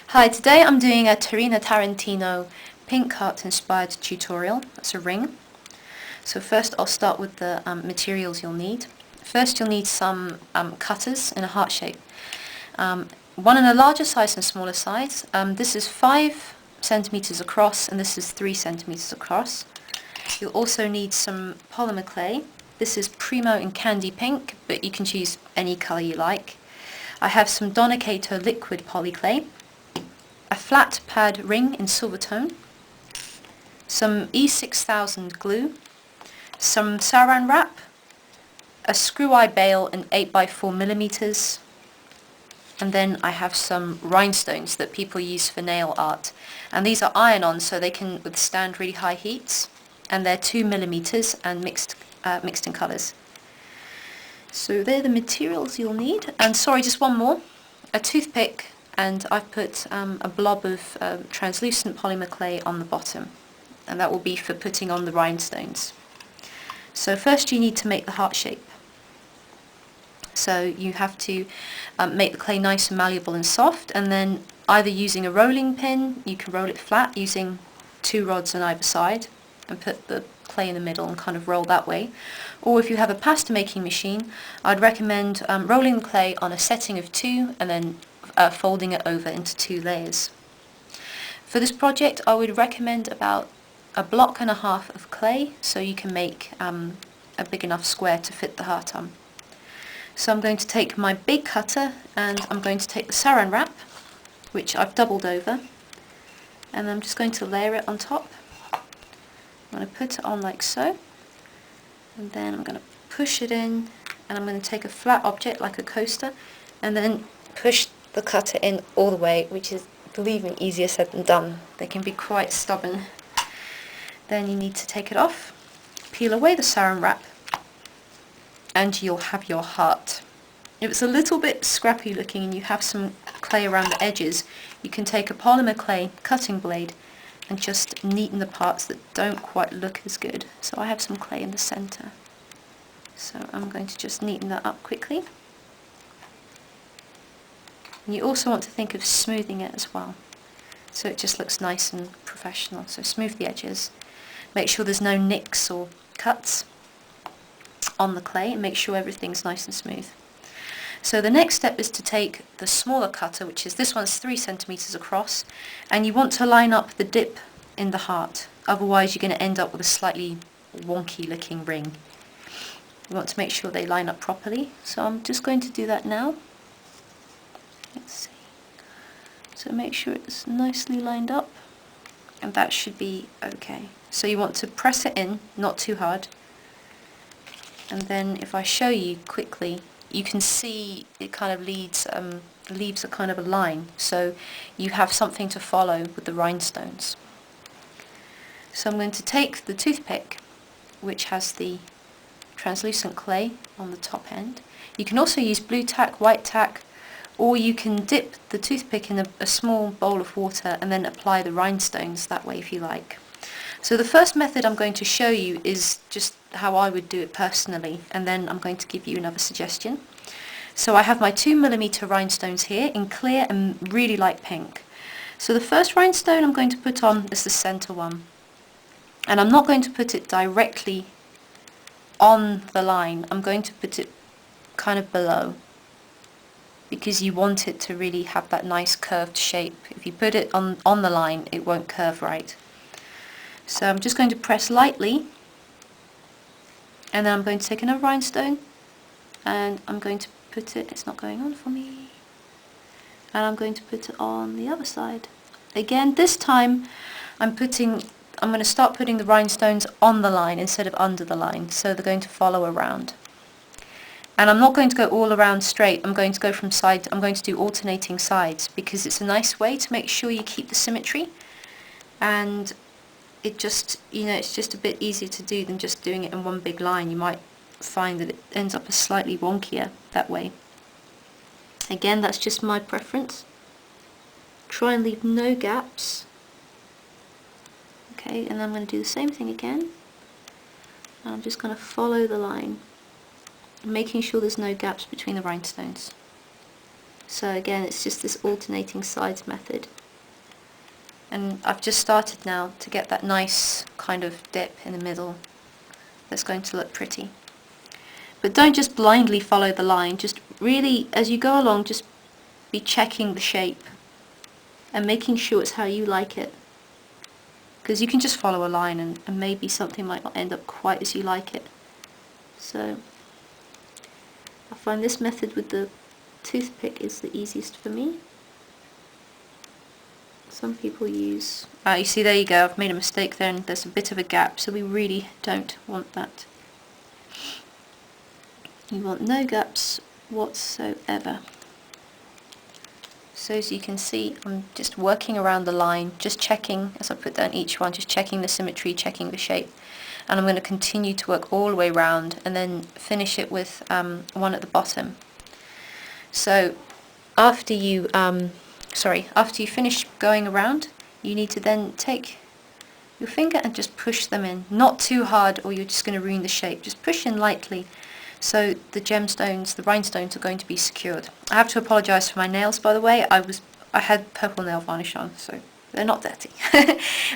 Hi, today I'm doing a Tarina Tarantino pink heart inspired tutorial. That's a ring. So first I'll start with the materials you'll need. First you'll need some cutters in a heart shape. One in a larger size and smaller size. This is 5 centimeters across and this is 3 centimeters across. You'll also need some polymer clay. This is Primo in Candy Pink, but you can choose any colour you like. I have some Donicato liquid poly clay, a flat pad ring in silver tone, some E6000 glue, some saran wrap, a screw eye bail in 8x4mm, and then I have some rhinestones that people use for nail art. And these are iron-on, so they can withstand really high heats, and they're 2mm and mixed in colours. So they're the materials you'll need. And sorry, just one more, a toothpick, and I've put a blob of translucent polymer clay on the bottom, and that will be for putting on the rhinestones. So first you need to make the heart shape. So you have to make the clay nice and malleable and soft, and then either using a rolling pin, you can roll it flat using 2 rods on either side and put the clay in the middle and kind of roll that way. Or if you have a pasta making machine, I'd recommend rolling the clay on a setting of 2 and then folding it over into 2 layers. For this project I would recommend about 1.5 blocks of clay, so you can make a big enough square to fit the heart on. So I'm going to take my big cutter and I'm going to take the saran wrap, which I've doubled over, and I'm just going to layer it on top. I'm going to put it on like so, and then I'm going to push it in, and I'm going to take a flat object like a coaster and then push the cutter in all the way, which is, believe me, easier said than done. They can be quite stubborn. Then you need to take it off, peel away the saran wrap, and you'll have your heart. If it's a little bit scrappy looking and you have some clay around the edges, you can take a polymer clay cutting blade and just neaten the parts that don't quite look as good. So I have some clay in the centre. So I'm going to just neaten that up quickly. And you also want to think of smoothing it as well, so it just looks nice and professional. So smooth the edges, make sure there's no nicks or cuts on the clay, and make sure everything's nice and smooth. So the next step is to take the smaller cutter, which is this one's 3 centimeters across, and you want to line up the dip in the heart, otherwise you're going to end up with a slightly wonky looking ring. You want to make sure they line up properly, so I'm just going to do that now. Let's see. So make sure it's nicely lined up, and that should be okay. So you want to press it in, not too hard, and then if I show you quickly, you can see it kind of leaves a kind of a line, so you have something to follow with the rhinestones. So I'm going to take the toothpick, which has the translucent clay on the top end. You can also use blue tack, white tack, or you can dip the toothpick in a small bowl of water and then apply the rhinestones that way if you like. So the first method I'm going to show you is just how I would do it personally, and then I'm going to give you another suggestion. So I have my 2mm rhinestones here in clear and really light pink. So the first rhinestone I'm going to put on is the centre one, and I'm not going to put it directly on the line. I'm going to put it kind of below, because you want it to really have that nice curved shape. If you put it on the line, it won't curve right. So I'm just going to press lightly, and then I'm going to take another rhinestone and I'm going to put it, it's not going on for me, and I'm going to put it on the other side. Again, this time I'm going to start putting the rhinestones on the line instead of under the line, so they're going to follow around. And I'm not going to go all around straight, I'm going to go from side, I'm going to do alternating sides, because it's a nice way to make sure you keep the symmetry, and it just, it's just a bit easier to do than just doing it in one big line. You might find that it ends up as slightly wonkier that way. Again, that's just my preference. Try and leave no gaps. Okay, and then I'm going to do the same thing again. And I'm just going to follow the line, making sure there's no gaps between the rhinestones. So again, it's just this alternating sides method. And I've just started now to get that nice kind of dip in the middle that's going to look pretty. But don't just blindly follow the line, just really, as you go along, just be checking the shape and making sure it's how you like it. Because you can just follow a line and maybe something might not end up quite as you like it. So I find this method with the toothpick is the easiest for me. Some people use... you see, there you go, I've made a mistake there and there's a bit of a gap, so we really don't want that. You want no gaps whatsoever. So as you can see, I'm just working around the line, just checking, as I put down each one, just checking the symmetry, checking the shape. And I'm going to continue to work all the way around and then finish it with one at the bottom. So after you finish going around, you need to then take your finger and just push them in. Not too hard or you're just going to ruin the shape. Just push in lightly so the gemstones, the rhinestones, are going to be secured. I have to apologise for my nails, by the way. I had purple nail varnish on, so they're not dirty.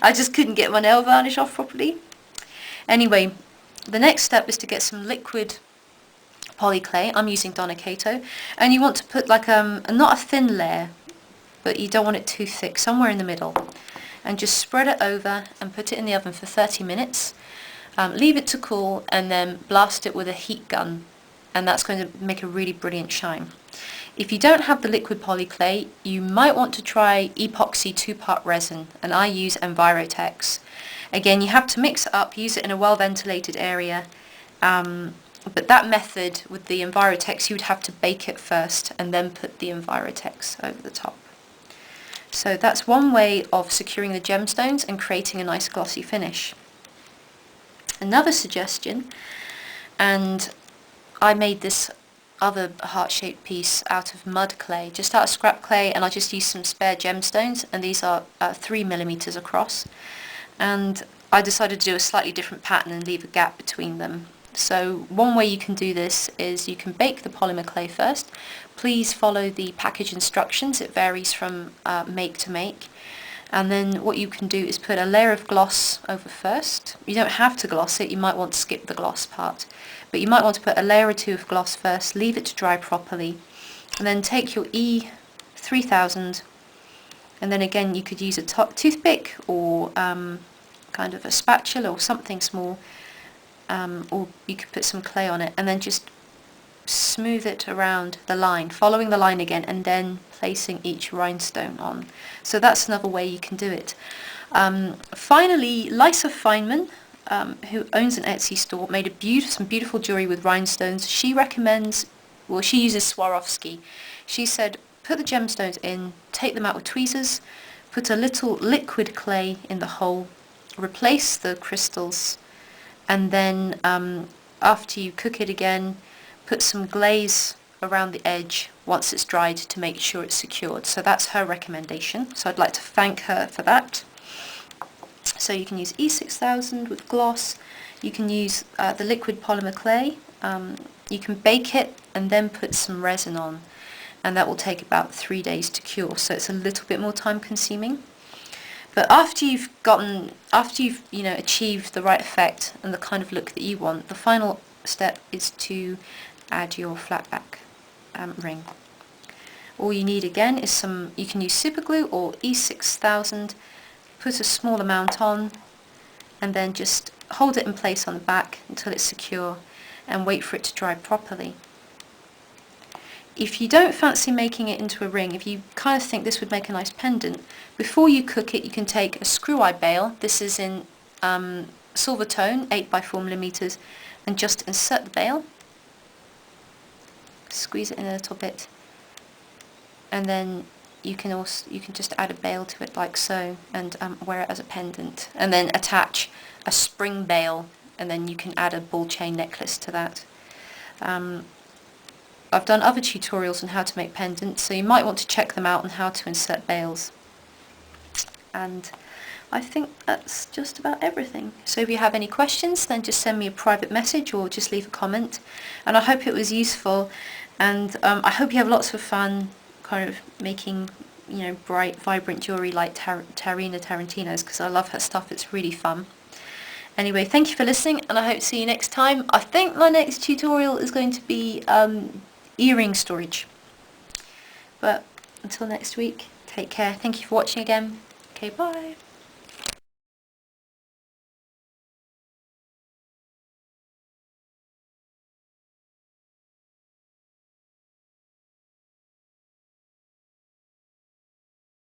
I just couldn't get my nail varnish off properly. Anyway, the next step is to get some liquid polyclay. I'm using Donna Kato, and you want to put like not a thin layer, but you don't want it too thick, somewhere in the middle, and just spread it over and put it in the oven for 30 minutes. Leave it to cool and then blast it with a heat gun, and that's going to make a really brilliant shine. If you don't have the liquid polyclay, you might want to try epoxy 2-part resin, and I use Envirotex. Again, you have to mix it up, use it in a well ventilated area, but that method with the Envirotex, you would have to bake it first and then put the Envirotex over the top. So that's one way of securing the gemstones and creating a nice glossy finish. Another suggestion, and I made this other heart-shaped piece out of mud clay, just out of scrap clay, and I just used some spare gemstones, and these are 3mm across, and I decided to do a slightly different pattern and leave a gap between them. So one way you can do this is you can bake the polymer clay first. Please follow the package instructions, it varies from make to make. And then what you can do is put a layer of gloss over first. You don't have to gloss it, you might want to skip the gloss part. But you might want to put a layer or two of gloss first, leave it to dry properly, and then take your E3000, and then again you could use a toothpick or kind of a spatula or something small, or you could put some clay on it, and then just smooth it around the line, following the line again, and then placing each rhinestone on. So that's another way you can do it. Finally, Lisa Feynman, who owns an Etsy store, made some beautiful jewellery with rhinestones. She recommends, well, she uses Swarovski. She said, put the gemstones in, take them out with tweezers, put a little liquid clay in the hole, replace the crystals, and then after you cook it again, put some glaze around the edge once it's dried to make sure it's secured. So that's her recommendation. So I'd like to thank her for that. So you can use E6000 with gloss. You can use the liquid polymer clay. You can bake it and then put some resin on, and that will take about 3 days to cure. So it's a little bit more time consuming. But after you've achieved the right effect and the kind of look that you want, the final step is to add your flat back ring. All you need again is you can use super glue or E6000, put a small amount on, and then just hold it in place on the back until it's secure and wait for it to dry properly. If you don't fancy making it into a ring, if you kind of think this would make a nice pendant, before you cook it you can take a screw-eye bail, this is in silver tone, 8x4mm, and just insert the bail, squeeze it in a little bit, and then you can just add a bail to it like so, and wear it as a pendant, and then attach a spring bail, and then you can add a ball chain necklace to that. I've done other tutorials on how to make pendants, so you might want to check them out on how to insert bails. And I think that's just about everything. So if you have any questions, then just send me a private message or just leave a comment. And I hope it was useful, and I hope you have lots of fun kind of making, you know, bright, vibrant jewellery like Tarina Tarantino's, because I love her stuff. It's really fun. Anyway, thank you for listening, and I hope to see you next time. I think my next tutorial is going to be earring storage. But until next week, take care. Thank you for watching again. Okay, bye.